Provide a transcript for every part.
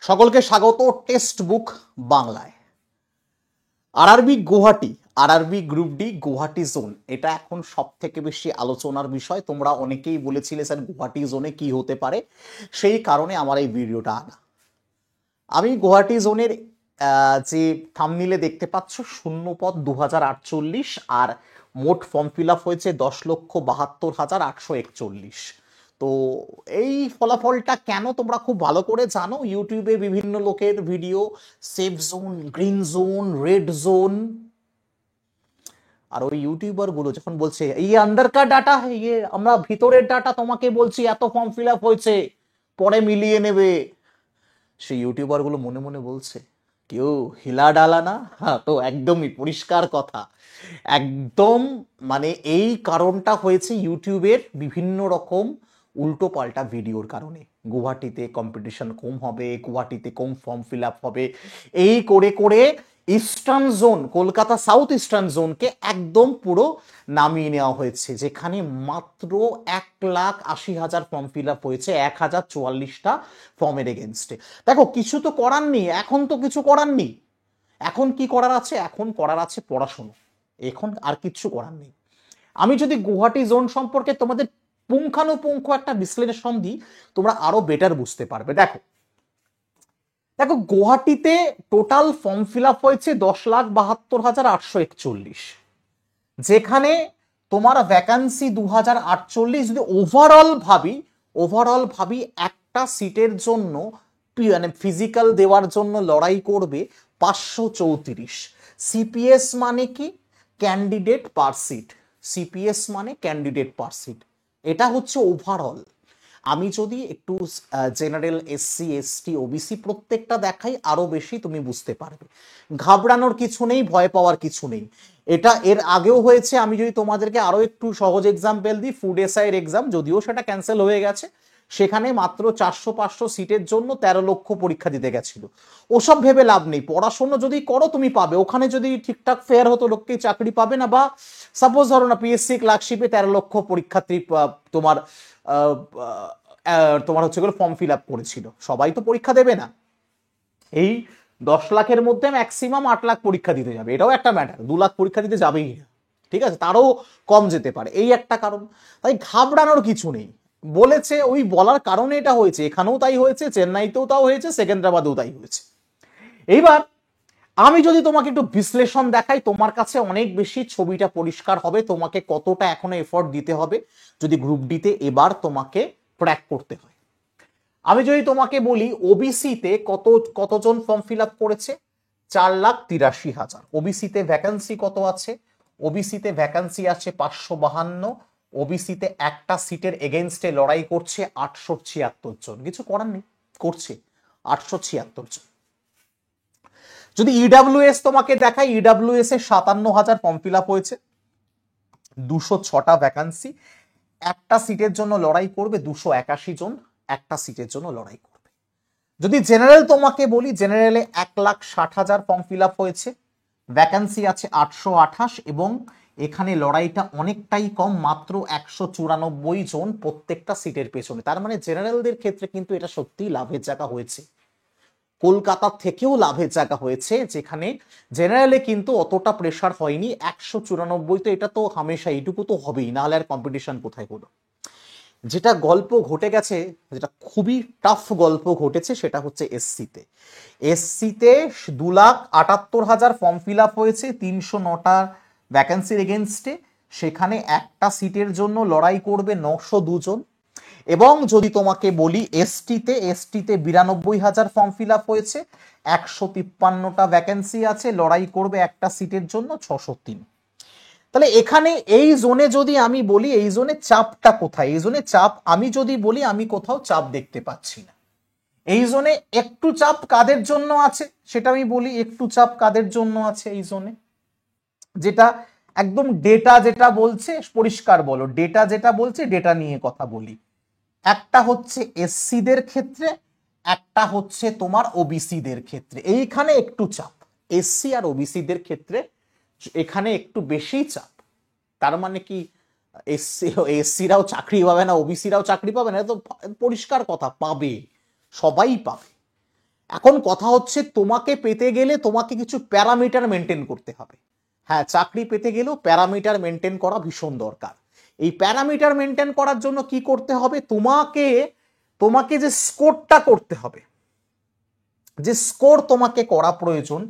সকলকে স্বাগত text book বাংলায়। RRB Guwahati, RRB group D Guwahati zone, এটা এখন সব থেকে বেশি আলোচনার বিষয়। তোমরা অনেকেই বলেছিলে স্যার গুয়াহাটি জোনে কি হতে পারে, সেই কারণে আমার এই ভিডিওটা আনা। আমি গুয়াহাটি জোনের যে থাম্বনেইলে দেখতে পাচ্ছ শূন্যপদ 2048 আর মোট ফর্ম ফিল আপ হয়েছে 10,72,841। তো এই ফলাফলটা কেন তোমরা খুব ভালো করে জানো, ইউটিউবে বিভিন্ন লোকের video, safe zone, green zone, red zone, আর ওই ইউটিউবার গুলো যখন বলছে এই আন্ডার কা ডাটা, ইয়ে আমরা ভিতরের ডাটা তোমাকে বলছি, এত ফর্ম ফিল আপ হয়েছে, পরে মিলিয়ে নেবে, সেই ইউটিউবার গুলো মনে মনে বলছে কেউ হিলা ডালা না। হ্যাঁ, তো একদমই পরিষ্কার কথা, একদম মানে এই কারণটা হয়েছে ইউটিউবের বিভিন্ন রকম উল্টো পাল্টা ভিডিওর কারণে। গুয়াহাটিতে কম্পিটিশন কম হবে, গুয়াহাটিতে কম ফর্ম ফিল আপ হবে, এই করে করে eastern zone, Kolkata south eastern জোনকে একদম পুরো নামিয়ে নেওয়া হয়েছে, যেখানে মাত্র 1,80,000 ফর্ম ফিল আপ হয়েছে 1,044টা ফর্মের এগেনস্টে। দেখো কিছু তো করার নেই, এখন তো কিছু করার নেই। এখন কি করার আছে? এখন করার আছে পড়াশুনো, এখন আর কিচ্ছু করার নেই। আমি যদি গুয়াহাটি জোন সম্পর্কে তোমাদের পুঙ্খানুপুঙ্খ একটা বিশ্লেষণ দিই, তোমরা আরো বেটার বুঝতে পারবে। দেখো দেখো গুয়াহাটিতে টোটাল ফর্ম ফিল আপ হয়েছে 10,72,841, যেখানে তোমার ভ্যাকান্সি 2,048। যদি ওভারঅল ভাবি একটা সিটের জন্য মানে ফিজিক্যাল দেওয়ার জন্য লড়াই করবে 534। সিপিএস মানে কি? ক্যান্ডিডেট পার সিট। সিপিএস মানে ক্যান্ডিডেট পার সিট, এটা হচ্ছে ওভারঅল। আমি যদি একটু জেনারেল, এসসি, এসটি, ওবিসি প্রত্যেকটা দেখাই, আরো বেশি তুমি বুঝতে পারবে। ঘাবড়ানোর কিছু নেই, ভয় পাওয়ার কিছু নেই। এটা এর আগেও হয়েছে। আমি যদি তোমাদেরকে আরো একটু সহজ এক্সাম্পল দিই, ফুড এসআইয়ের এক্সাম, যদিও সেটা ক্যান্সেল হয়ে গেছে, সেখানে মাত্র 400-500 সিটের জন্য 13 লক্ষ পরীক্ষা দিতে গেছিল। ওসব ভেবে লাভ নেই, পড়াশোনা যদি করো তুমি পাবে। ওখানে যদি ঠিকঠাক ফেয়ার হতো, লোককেই চাকরি পাবে না। বা সাপোজ ধরো না পিএসসি ক্লার্কশিপে 13 লক্ষ পরীক্ষার্থী তোমার তোমার হচ্ছে ফর্ম ফিল আপ করেছিল, সবাই তো পরীক্ষা দেবে না। এই 10 লাখের মধ্যে ম্যাক্সিমাম 8 লাখ পরীক্ষা দিতে যাবে, এটাও একটা ম্যাটার। 2 লাখ পরীক্ষা দিতে যাবেই না, ঠিক আছে, তারও কম যেতে পারে, এই একটা কারণ। তাই ঘাবড়ানোর কিছু নেই। বলেছে, ওই বলার কারণে এটা হয়েছে। এখানেও তাই হয়েছে, চেন্নাইতেও তাও হয়েছে, সেকেন্দ্রাবাদেও তাই হয়েছে। এইবার আমি যদি তোমাকে একটু বিশ্লেষণ দেখাই, তোমার কাছে অনেক বেশি ছবিটা পরিষ্কার হবে, তোমাকে কতটা এখনো এফোর্ট দিতে হবে যদি গ্রুপ ডিতে এবার তোমাকে ক্র্যাক করতে হয়। আমি যদি তোমাকে বলি ওবিসিতে কতজন ফর্ম ফিল আপ করেছে? 4,83,000। ওবিসিতে ভ্যাকান্সি কত আছে? ওবিসিতে ভ্যাকান্সি আছে 552। ওবিসিতে একটা সিটের এগেনস্টে লড়াই করছে 876 জন। কিছু করার নেই, করছে 876 জন। যদি ইডাব্লিউএস তোমাকে দেখাই, ইডাব্লিউএস এর 57,000 ফর্ম ফিল আপ হয়েছে, 206টা ভ্যাকান্সি, একটা সিটের জন্য লড়াই করবে 281 জন, একটা সিটের জন্য লড়াই করবে। যদি জেনারেল তোমাকে বলি, জেনারেলে 1,60,000 ফর্ম ফিল আপ হয়েছে, ভ্যাকান্সি আছে 828, এবং এখানে লড়াইটা অনেকটাই কম, মাত্র 194 জন প্রত্যেকটা সিটের পেছনে। তার মানে জেনারেলদের ক্ষেত্রে কিন্তু এটা সত্যিই লাভের জায়গা হয়েছে। কলকাতার থেকেও লাভের জায়গা হয়েছে, যেখানে জেনারেলে কিন্তু অতটা প্রেশার হয়নি। 194, তো এটা তো হামেশা এইটুকু তো হবেই, নাহলে আর কম্পিটিশন কোথায় হলো। যেটা গল্প ঘটে গেছে, যেটা খুবই টাফ গল্প ঘটেছে, সেটা হচ্ছে এসসিতে। এসসিতে 2,78,000 ফর্ম ফিল আপ হয়েছে 309টা ভ্যাকান্সির এগেনস্টে, সেখানে একটা সিটের জন্য লড়াই করবে 902 জন। এবং যদি তোমাকে বলি এসটিতে 92,000 ফর্ম ফিল আপ হয়েছে, 153টা ভ্যাকান্সি আছে, লড়াই করবে একটা সিটের জন্য 603। তাহলে এখানে এই জোনে যদি আমি বলি, এই জোনে চাপটা কোথায়? এই জোনে চাপ আমি যদি বলি, আমি কোথাও চাপ দেখতে পাচ্ছি না। এই জোনে একটু চাপ কাদের জন্য আছে সেটা আমি বলি। একটু চাপ কাদের জন্য আছে এই জোনে? যেটা একদম ডেটা যেটা বলছে, পরিষ্কার বলো, ডেটা যেটা বলছে, ডেটা নিয়ে কথা বলি। একটা হচ্ছে এসসিদের ক্ষেত্রে, একটা হচ্ছে তোমার ওবিসিদের ক্ষেত্রে। এইখানে একটু চাপ এসসি আর ওবিসিদের ক্ষেত্রে, এখানে একটু বেশি চাপ। তার মানে কি এসসিরাও চাকরি পাবে না, ওবিসিরাও চাকরি পাবে না? তো পরিষ্কার কথা, পাবে, সবাই পাবে। এখন কথা হচ্ছে তোমাকে পেতে গেলে তোমাকে কিছু প্যারামিটার মেনটেন করতে হবে। হ্যাঁ, চাকরি পেতে গেলেও প্যারামিটার মেনটেন করা ভীষণ দরকার। এই প্যারামিটার মেনটেন করার জন্য কি করতে হবে, তোমাকে তোমাকে যে স্কোরটা করতে হবে, যে স্কোর তোমাকে করা প্রয়োজন,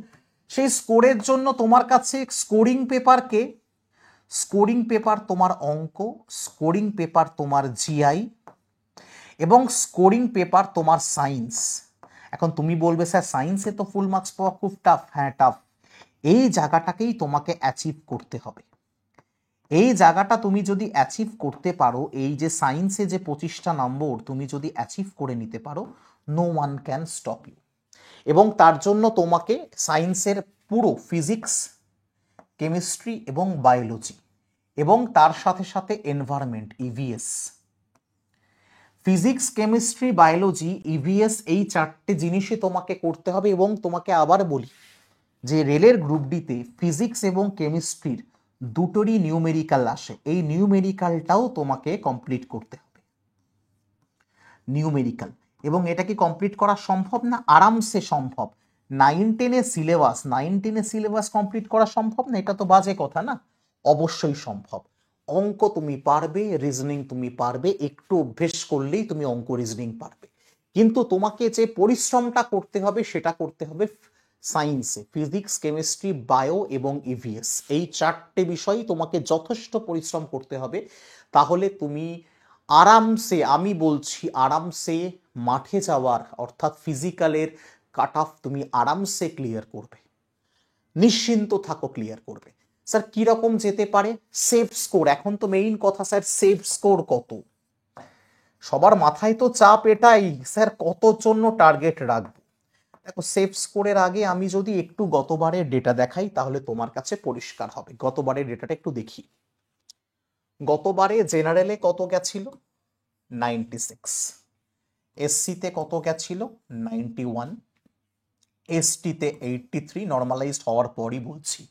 সেই স্কোরের জন্য তোমার কাছে স্কোরিং পেপারকে, স্কোরিং পেপার তোমার অঙ্ক, স্কোরিং পেপার তোমার জিআই এবং স্কোরিং পেপার তোমার সায়েন্স। এখন তুমি বলবে স্যার সায়েন্সে তো ফুল মার্কস পাওয়া খুব টাফ। হ্যাঁ টাফ, এই জায়গাটাকেই তোমাকে অ্যাচিভ করতে হবে। এই জায়গাটা তুমি যদি অ্যাচিভ করতে পারো, এই যে সায়েন্সে যে 25টা নম্বর তুমি যদি অ্যাচিভ করে নিতে পারো, no one can stop you. এবং তার জন্য তোমাকে সায়েন্সের পুরো ফিজিক্স, কেমিস্ট্রি এবং বায়োলজি এবং তার সাথে সাথে environment EVS, physics, chemistry, biology, EVS, এই 4টে জিনিসই তোমাকে করতে হবে। এবং তোমাকে আবার বলি যে রেলের গ্রুপ ডিতে ফিজিক্স এবং কেমিস্ট্রির দুটোরই নিউমেরিক্যাল আসে, এই নিউমেরিক্যালটাও তোমাকে কমপ্লিট করতে হবে, নিউমেরিক্যাল। এবং এটা কি কমপ্লিট করা সম্ভব না? আরামসে সম্ভব। 9-10 সিলেবাস কমপ্লিট করা সম্ভব না? এটা তো বাজে কথা না, অবশ্যই সম্ভব। অঙ্ক তুমি পারবে, রিজনিং তুমি পারবে, একটু অভ্যেস করলেই তুমি অঙ্ক রিজনিং পারবে। কিন্তু তোমাকে যে পরিশ্রমটা করতে হবে সেটা করতে হবে সায়েন্সে, ফিজিক্স, কেমিস্ট্রি, বায়ো এবং ইভিএস, এই 4টে বিষয়ই তোমাকে যথেষ্ট পরিশ্রম করতে হবে। তাহলে তুমি আরামসে, আমি বলছি আরামসে মাঠে যাওয়ার অর্থাৎ ফিজিক্যালের কাট অফ তুমি আরামসে ক্লিয়ার করবে, নিশ্চিন্ত থাকো ক্লিয়ার করবে। স্যার কিরকম যেতে পারে? সেফ স্কোর, এখন তো মেইন কথা স্যার সেফ স্কোর কত? সবার মাথায় তো চাপ এটাই, স্যার কতর জন্য টার্গেট রাখবো। দেখো সেফ স্কোরের আগে আমি যদি একটু গতবারের ডেটা দেখাই তাহলে তোমার কাছে পরিষ্কার হবে। গতবারের ডেটাটা একটু দেখি। গতবারে জেনারেলে কত গেছিল? 96। এসসিতে কত গেছিল? 91। এসটিতে 83, নর্মালাইজড হওয়ার পরই বলছি।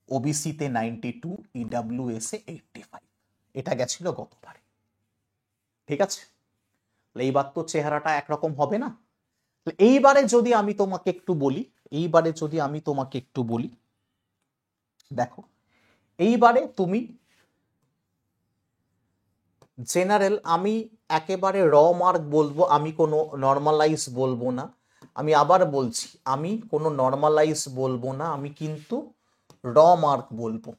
ওবিসিতে 92, ইডাব্লিউএস এ 85। এটা গেছিল গতবারে, ঠিক আছে? এইবার তো চেহারাটা একরকম হবে না। এইবারে যদি আমি তোমাকে একটু বলি, এইবারে যদি আমি তোমাকে একটু বলি, দেখো এইবারে তুমি জেনারেল, আমি একেবারে র মার্ক বলবো, আমি কোনো নর্মালাইজ বলবো না। আমি আবার বলছি, আমি কোনো নর্মালাইজ বলবো না, আমি কিন্তু র মার্ক বলবো,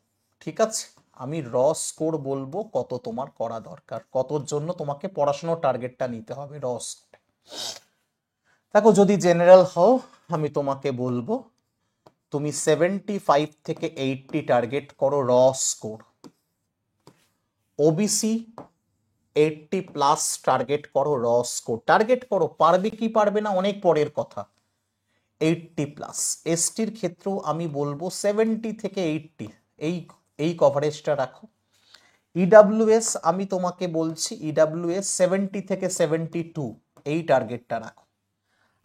ঠিক আছে? আমি র স্কোর বলবো কত তোমার করা দরকার, কতর জন্য তোমাকে পড়াশোনার টার্গেটটা নিতে হবে র স্কোর। দেখো যদি জেনারেল হও আমি তোমাকে বলবো তুমি 75 থেকে 80 টার্গেট করো র স্কোর। ওবিসি 80+ টার্গেট করো র স্কোর, টার্গেট করো, পারবে কি পারবে না অনেক পরের কথা। 80+। এসটির ক্ষেত্রেও আমি বলবো 70 থেকে 80, এই কভারেজটা রাখো। ইডাব্লিউএস আমি তোমাকে বলছি, ইডাব্লিউএস 70 থেকে 72, এই টার্গেটটা রাখো।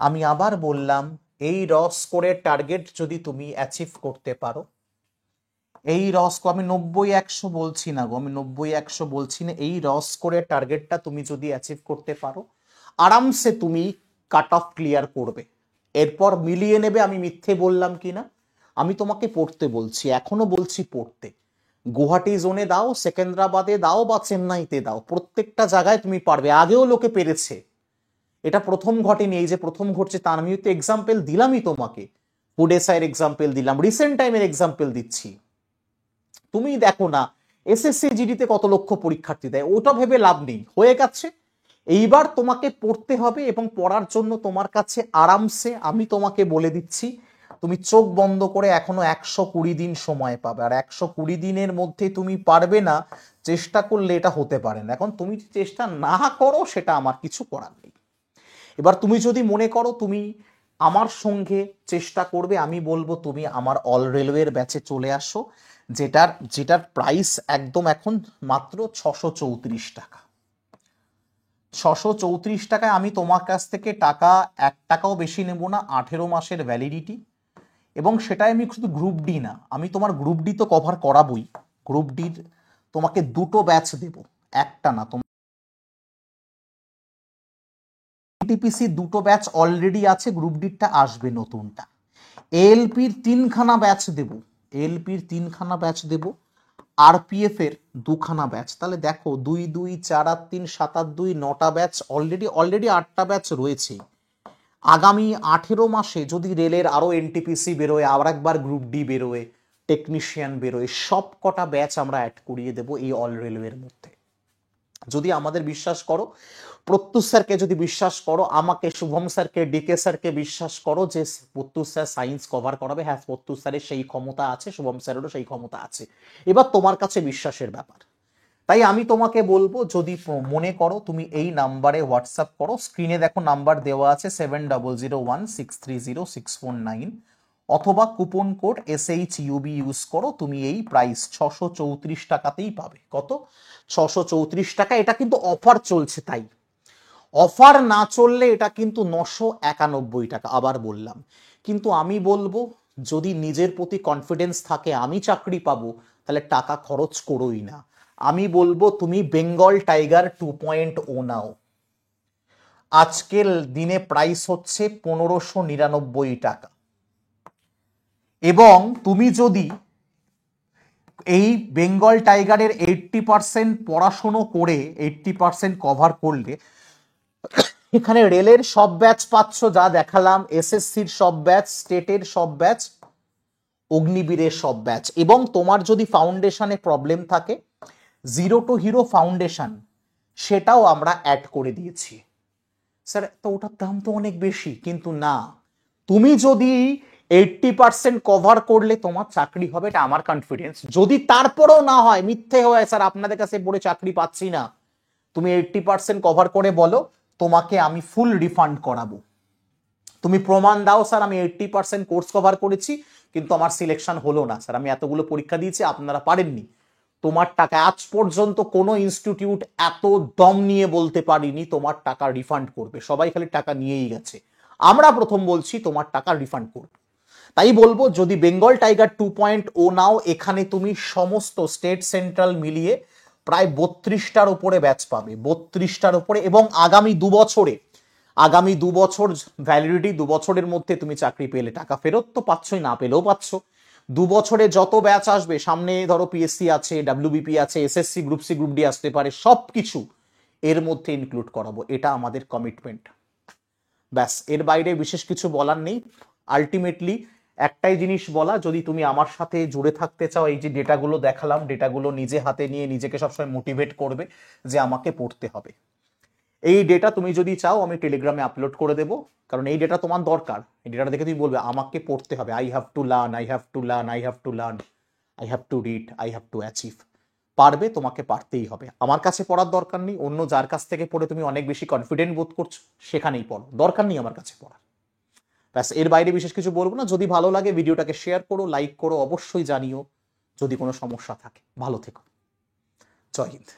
আমি আবার বললাম এই র স্কোরের টার্গেট যদি তুমি অ্যাচিভ করতে পারো, এই র স্কোর, আমি 90-100 বলছি না গো, আমি 90-100 বলছি না, এই র স্কোরের টার্গেটটা তুমি যদি অ্যাচিভ করতে পারো, আরামসে তুমি কাট অফ ক্লিয়ার করবে। এরপর মিলিয়ে নেবে। আমি মিথ্যে বললাম কিনা? আমি তোমাকে পড়তে বলছি, এখনো বলছি পড়তে। গুয়াহাটি জোনে দাও, সেকেন্দ্রাবাদে দাও বা চেন্নাইতে দাও, প্রত্যেকটা জায়গায় তুমি পারবে। আগেও লোকে পেরেছে, এটা প্রথম ঘটেনি। এই যে প্রথম ঘটছে তার আমি তো এক্সাম্পল দিলামই তোমাকে, পুডেসাইয়ের এক্সাম্পল দিলাম, রিসেন্ট টাইমের এক্সাম্পল দিচ্ছি। তুমি দেখো না এসএসসি জিডিতে কত লক্ষ পরীক্ষার্থী দেয়, ওটা ভেবে লাভ নেই, হয়ে গেছে। এইবার তোমাকে পড়তে হবে এবং পড়ার জন্য তোমার কাছে আরামসে আমি তোমাকে বলে দিচ্ছি, তুমি চোখ বন্ধ করে এখনো 120 দিন সময় পাবে। আর 120 দিনের মধ্যে তুমি পারবে না, চেষ্টা করলে এটা হতে পারে না। এখন তুমি চেষ্টা না করো সেটা আমার কিছু করার নেই। এবার তুমি যদি মনে করো তুমি আমার সঙ্গে চেষ্টা করবে, আমি বলবো তুমি আমার অল রেলওয়ের ব্যাচে চলে আসো, যেটার প্রাইস একদম এখন মাত্র 634 টাকা। 634 টাকায় আমি তোমার কাছ থেকে টাকা 1 টাকাও বেশি নেব না, 18 মাসের ভ্যালিডিটি। এবং সেটাই আমি শুধু গ্রুপ ডি না, আমি তোমার গ্রুপ ডি তো কভার করাবই, গ্রুপ ডির তোমাকে 2টো ব্যাচ দেব, একটা না। এনটিপিসি দুটো ব্যাচ অলরেডি আছে, গ্রুপ ডিটা আসবে নতুনটা। এএলপির 3খানা ব্যাচ দেব, এএলপির 3খানা ব্যাচ দেব, আরপিএফ এর 2খানা ব্যাচ। তাহলে দেখো 2 2 4 আর 3 7 আর 2 9টা ব্যাচ অলরেডি 8টা ব্যাচ রয়েছে। আগামী 18 মাসে যদি রেলের আরো এনটিপিসি বেরোয়, আবার একবার গ্রুপ ডি বেরোয়, টেকনিশিয়ান বেরোয়, সব কটা ব্যাচ আমরা অ্যাড করিয়ে দেবো এই অল রেলওয়ের মধ্যে। যদি আমাদের বিশ্বাস করো, প্রত্যুষ স্যারকে যদি বিশ্বাস করো, আমাকে, শুভম স্যারকে, ডিকে স্যারকে বিশ্বাস করো যে প্রত্যুষ স্যার সায়েন্স কভার করাবে, হ্যাঁ প্রত্যুষ স্যারের সেই ক্ষমতা আছে, শুভম স্যারেরও সেই ক্ষমতা আছে। এবার তোমার কাছে বিশ্বাসের ব্যাপার। তাই আমি তোমাকে বলবো, যদি মনে করো তুমি এই নাম্বারে হোয়াটসঅ্যাপ করো, স্ক্রিনে দেখো নাম্বার দেওয়া আছে 7001630649, অথবা কুপন কোড SHUB ইউজ করো, তুমি এই প্রাইস 634 টাকাতেই পাবে। কত? 634 টাকা। এটা কিন্তু অফার চলছে, তাই অফার না চললে এটা কিন্তু 991 টাকা। আবার বললাম, কিন্তু আমি বলবো যদি নিজের প্রতি কনফিডেন্স থাকে আমি চাকরি পাবো, তাহলে টাকা খরচ করোই না। আমি বলবো তুমি বেঙ্গল টাইগার 2.0 নাও। আজকের দিনে প্রাইস হচ্ছে 1599 টাকা, এবং তুমি যদি এই বেঙ্গল টাইগারের 80% পড়াশুনো করে 80% কভার করলে, এখানে রেলের সব ব্যাচ পাচ্ছ যা দেখালাম, এসএসসির সব ব্যাচ, স্টেটের সব ব্যাচ, অগ্নিবীরের সব ব্যাচ, এবং তোমার যদি ফাউন্ডেশনে প্রবলেম থাকে, জিরো টু হিরো ফাউন্ডেশন, সেটাও আমরা অ্যাড করে দিয়েছি। স্যার তো ওটার দাম তো অনেক বেশি, কিন্তু না, তুমি যদি 80% কভার করলে তোমার চাকরি হবে, এটা আমার কনফিডেন্স। যদি তারপরেও না হয়, মিথ্যে হয় স্যার আপনাদের কাছে পড়ে চাকরি পাচ্ছি না, তুমি 80% কভার করে বলো, তোমাকে আমি ফুল রিফান্ড করাবো। তুমি প্রমাণ দাও স্যার আমি 80% কোর্স কভার করেছি কিন্তু আমার সিলেকশন হলো না, স্যার আমি এতগুলো পরীক্ষা দিয়েছি আপনারা পারেননি, তোমার টাকা আজ পর্যন্ত কোনো ইনস্টিটিউট এত দম নিয়ে বলতে পারিনি তোমার টাকা রিফান্ড করবে, সবাই খালি টাকা নিয়েই গেছে। আমরা প্রথম বলছি তোমার টাকা রিফান্ড করবে। তাই বলবো যদি বেঙ্গল টাইগার 2.0 নাও, এখানে তুমি সমস্ত স্টেট সেন্ট্রাল মিলিয়ে প্রায় 32টার উপরে ব্যাচ পাবে, 32টার উপরে, এবং আগামী 2 বছর ভ্যালিডিটি, 2 বছরের মধ্যে তুমি চাকরি পেলে টাকা ফেরত তো পাচ্ছই, না পেলেও পাচ্ছ। 2 বছরে যত ব্যাচ আসবে, সামনে ধরো পিএসসি আছে, ডাব্লিউবিপি আছে, SSC, group C, group D আসতে পারে, সবকিছু এর মধ্যে ইনক্লুড করাবো, এটা আমাদের কমিটমেন্ট। ব্যাস, এর বাইরে বিশেষ কিছু বলার নেই। আলটিমেটলি একটাই জিনিস বলা, যদি তুমি আমার সাথে জুড়ে থাকতে চাও, এই যে ডেটাগুলো দেখালাম, ডেটাগুলো নিজে হাতে নিয়ে নিজেকে সবসময় মোটিভেট করবে যে আমাকে পড়তে হবে। এই ডেটা তুমি যদি চাও আমি টেলিগ্রামে আপলোড করে দেবো, কারণ এই ডেটা তোমার দরকার। এই ডেটাটা দেখে তুমি বলবে আমাকে পড়তে হবে, I have to learn, I have to learn, I have to learn, I have to read, I have to achieve. পারবে, তোমাকে পারতেই হবে। আমার কাছে পড়ার দরকার নেই, অন্য যার কাছ থেকে পড়ে তুমি অনেক বেশি কনফিডেন্ট বোধ করছো সেখানেই পড়ো, দরকার নেই আমার কাছে পড়ার। ব্যাস, এর বাইরে বিশেষ কিছু বলবো না। যদি ভালো লাগে ভিডিওটাকে শেয়ার করো, লাইক করো, অবশ্যই জানিও যদি কোনো সমস্যা থাকে। ভালো থেকো, জয় হিন্দ।